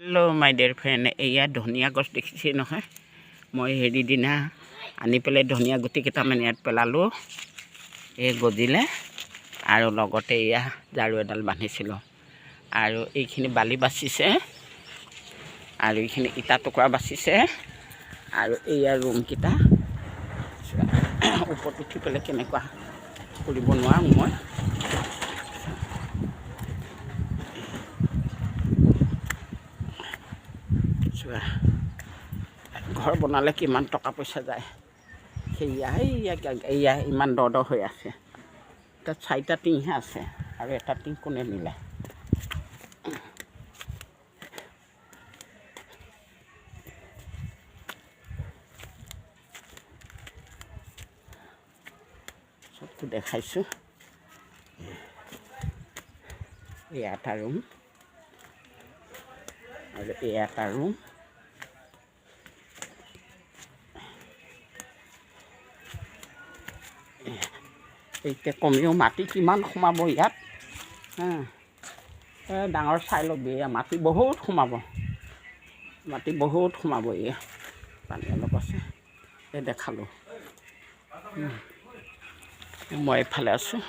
Hello' মাই dear friend, এয়া ধনিয়া গছ দেখিছে নহয়। মই হেৰি দিনা আনি পেলাই ধনিয়া গুটি কেইটামান ইয়াত পেলালোঁ, এই গজিলে। আৰু লগতে এয়া ঝাৰু এডাল বান্ধিছিলোঁ। আৰু এইখিনি বালি বাচিছে, আৰু এইখিনি ইটা টুকুৰা বাচিছে। আৰু এয়া ৰুমকেইটা ওপৰত উঠি পেলাই কেনেকুৱা কৰিব নোৱাৰোঁ মই। ঘৰ বনালে কিমান টকা পইচা যায়, সেয়া ইমান দ হৈ আছে। তাত 4টা টিংহে আছে, আৰু এটা টিং কোনে নিলে। চবটো দেখাইছোঁ। এয়া এটা ৰুম, আৰু এয়া এটা ৰুম। এতিয়া কমেও মাটি কিমান সোমাব ইয়াত, ডাঙৰ চাই ল'বি। মাটি বহুত সোমাব, এয়া পানী অলপ আছে, এই দেখালোঁ। মই এইফালে আছোঁ।